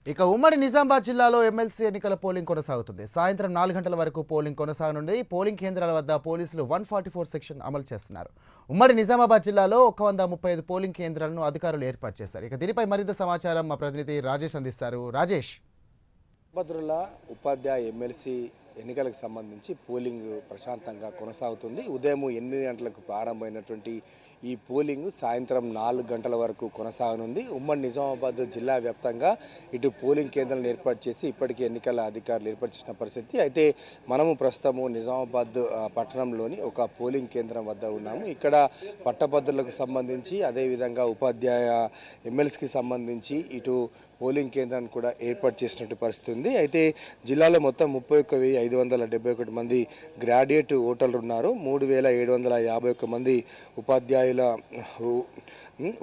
ఇక ఉమ్మడి నిజామాబాద్ జిల్లాలో ఎమ్మెల్సీ ఎన్నికల పోలింగ్ కొనసాగుతుంది. సాయంత్రం 4 గంటల వరకు పోలింగ్ కొనసాగనుంది. పోలింగ్ కేంద్రాల వద్ద పోలీసులు 144 సెక్షన్ అమలు చేస్తున్నారు. ఉమ్మడి నిజామాబాద్ జిల్లాలో 135 పోలింగ్ కేంద్రాలను అధికారులు ఏర్పాటు చేశారు. ఇక దీనిపై మరింత సమాచారం మా ప్రతినిధి రాజేష్ అందిస్తారు. రాజేష్. భద్రుల ఉపాధ్యాయ ఎమ్మెల్సీ ఎన్నికలకు సంబంధించి పోలింగ్ ప్రశాంతంగా కొనసాగుతుంది. ఉదయం 8 గంటలకు ప్రారంభమైనటువంటి ఈ పోలింగ్ సాయంత్రం 4 గంటల వరకు కొనసాగనుంది. ఉమ్మడి నిజామాబాద్ జిల్లా వ్యాప్తంగా ఇటు పోలింగ్ కేంద్రాలను ఏర్పాటు చేసి ఇప్పటికే ఎన్నికల అధికారులు ఏర్పాటు చేసిన పరిస్థితి. అయితే మనము ప్రస్తుతము నిజామాబాద్ పట్టణంలోని ఒక పోలింగ్ కేంద్రం వద్ద ఉన్నాము. ఇక్కడ పట్టభద్రులకు సంబంధించి అదేవిధంగా ఉపాధ్యాయ ఎమ్మెల్సీకి సంబంధించి ఇటు పోలింగ్ కేంద్రాన్ని కూడా ఏర్పాటు చేసినట్టు పరిస్థితి ఉంది. అయితే జిల్లాలో మొత్తం 31,571 మంది గ్రాడ్యుయేట్ ఓటర్లు ఉన్నారు. 3,751 మంది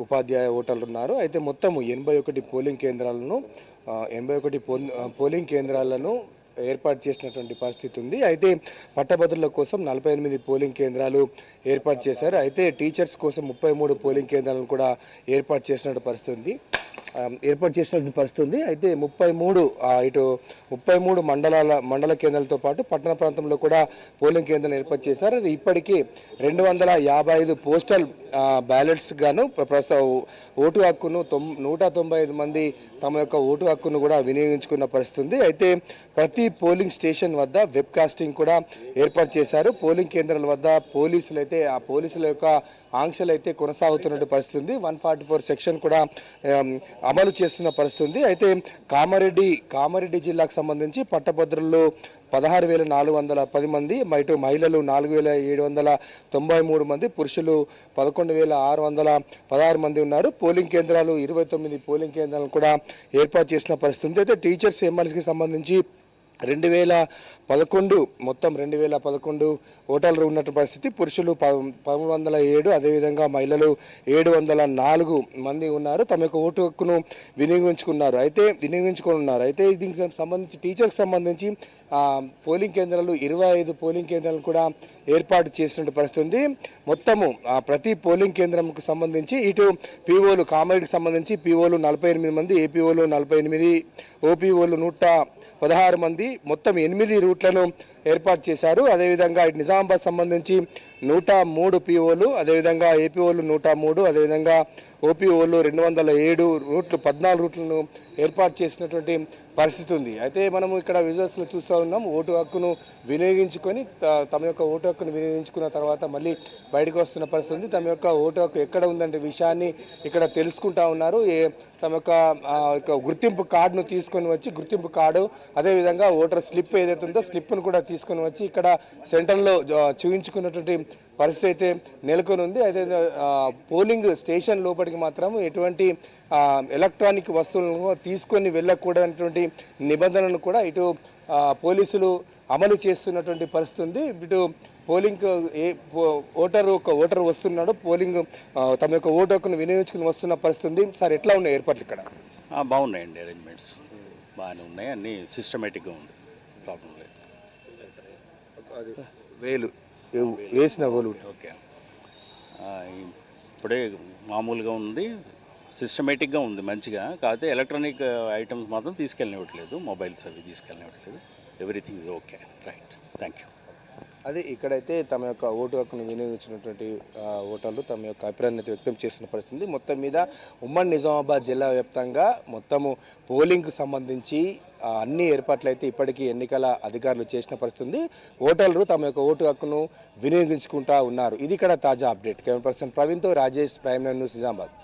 ఉపాధ్యాయ ఓటర్లు ఉన్నారు. అయితే మొత్తం 81 పోలింగ్ కేంద్రాలను ఏర్పాటు చేసినటువంటి పరిస్థితి ఉంది. అయితే పట్టభద్రుల కోసం 48 పోలింగ్ కేంద్రాలు ఏర్పాటు చేశారు. అయితే టీచర్స్ కోసం 33 పోలింగ్ కేంద్రాలను కూడా ఏర్పాటు చేసినట్టు పరిస్థితి ఉంది. అయితే 33 మండల కేంద్రాలతో పాటు పట్టణ ప్రాంతంలో కూడా పోలింగ్ కేంద్రాలు ఏర్పాటు చేశారు. అది ఇప్పటికీ 255 పోస్టల్ బ్యాలెట్స్ గాను ఓటు హక్కును 195 మంది తమ యొక్క ఓటు హక్కును కూడా వినియోగించుకున్న పరిస్థితి ఉంది. అయితే ప్రతి పోలింగ్ స్టేషన్ వద్ద వెబ్ కాస్టింగ్ కూడా ఏర్పాటు చేశారు. పోలింగ్ కేంద్రాల వద్ద పోలీసులు అయితే ఆ పోలీసుల యొక్క ఆంక్షలు అయితే కొనసాగుతున్నట్టు పరిస్థితి ఉంది. 144 సెక్షన్ కూడా అమలు చేస్తున్న పరిస్థితి. అయితే కామారెడ్డి జిల్లాకు సంబంధించి పట్టభద్రులు 16,410 మంది, మహిళలు 4,793 మంది, పురుషులు 11,616 మంది ఉన్నారు. పోలింగ్ కేంద్రాలు 29 పోలింగ్ కేంద్రాలను కూడా ఏర్పాటు చేసిన పరిస్థితి. అయితే టీచర్స్ ఎమ్మెల్సీకి సంబంధించి 2011 మొత్తం 2011 ఓటర్లు ఉన్నట్టు పరిస్థితి. పురుషులు 1,307, అదేవిధంగా మహిళలు 704 మంది ఉన్నారు. తమ యొక్క ఓటు హక్కును వినియోగించుకున్నారు. అయితే దీనికి సంబంధించి టీచర్కి సంబంధించి పోలింగ్ కేంద్రాలు 25 పోలింగ్ కేంద్రాలను కూడా ఏర్పాటు చేసినట్టు పరిస్థితి. మొత్తము ప్రతి పోలింగ్ కేంద్రంకు సంబంధించి ఇటు పీఓలు కామారెడ్డికి సంబంధించి పీఓలు 48 మంది, ఏపీఓలు 48, ఓపీఓలు 116 మంది, మొత్తం 8 రూట్లను ఏర్పాటు చేశారు. అదేవిధంగా ఇటు నిజామాబాద్ సంబంధించి 103 పీఓలు, అదేవిధంగా ఏపీఓలు 103, అదేవిధంగా ఓపీఓలు 207 రూట్లు 14 రూట్లను ఏర్పాటు చేసినటువంటి పరిస్థితి ఉంది. అయితే మనము ఇక్కడ విజువల్స్లో చూస్తూ ఉన్నాం. ఓటు హక్కును వినియోగించుకొని తమ యొక్క ఓటు హక్కును వినియోగించుకున్న తర్వాత మళ్ళీ బయటకు వస్తున్న పరిస్థితి ఉంది. తమ యొక్క ఓటు హక్కు ఎక్కడ ఉందంటే విషయాన్ని ఇక్కడ తెలుసుకుంటా ఉన్నారు. తమ యొక్క గుర్తింపు కార్డును తీసుకొని వచ్చి గుర్తింపు కార్డు అదేవిధంగా ఓటర్ స్లిప్ ఏదైతే ఉందో స్లిప్ను కూడా తీసుకొని వచ్చి ఇక్కడ సెంటర్లో చూపించుకున్నటువంటి పరిస్థితి అయితే నెలకొని ఉంది. అయితే పోలింగ్ స్టేషన్ లోపలికి మాత్రం ఎటువంటి ఎలక్ట్రానిక్ వస్తువులను తీసుకొని వెళ్ళకూడదనేటువంటి నిబంధనలను కూడా ఇటు పోలీసులు అమలు చేస్తున్నటువంటి పరిస్థితి ఉంది. ఇటు పోలింగ్ ఓటర్ వస్తున్నాడు, పోలింగ్ తమ యొక్క ఓటు హక్కును వినియోగించుకుని వస్తున్న పరిస్థితి ఉంది. సార్, ఎట్లా ఉన్నాయి ఏర్పాట్లు ఇక్కడ? బాగున్నాయండి, అరేంజ్మెంట్స్ బాగానే ఉన్నాయి, అన్నీ సిస్టమేటిక్గా ఉంది, ప్రాబ్లం లేదు. వేసిన ఓలు ఓకే, ఇప్పుడే మామూలుగా ఉంది, సిస్టమేటిక్గా ఉంది, మంచిగా. కాకపోతే ఎలక్ట్రానిక్ ఐటమ్స్ మాత్రం తీసుకెళ్ళనివ్వట్లేదు, మొబైల్స్ అవి తీసుకెళ్ళనివ్వట్లేదు. Everything is okay, right, thank you. అదే ఇక్కడైతే తమ యొక్క ఓటు హక్కును వినియోగించినటువంటి ఓటర్లు తమ యొక్క అభిప్రాయాన్ని వ్యక్తం చేస్తున్న పరిస్థితి. మొత్తం మీద ఉమ్మడి నిజామాబాద్ జిల్లా వ్యాప్తంగా మొత్తము పోలింగ్కు సంబంధించి అన్ని ఏర్పాట్లు అయితే ఇప్పటికీ ఎన్నికల అధికారులు చేసిన పరిస్థితి. ఓటర్లు తమ యొక్క ఓటు హక్కును వినియోగించుకుంటా ఉన్నారు. ఇది ఇక్కడ తాజా అప్డేట్. కెమెరా పర్సన్ ప్రవీణ్తో రాజేష్, ప్రైమ్ న్యూస్, నిజామాబాద్.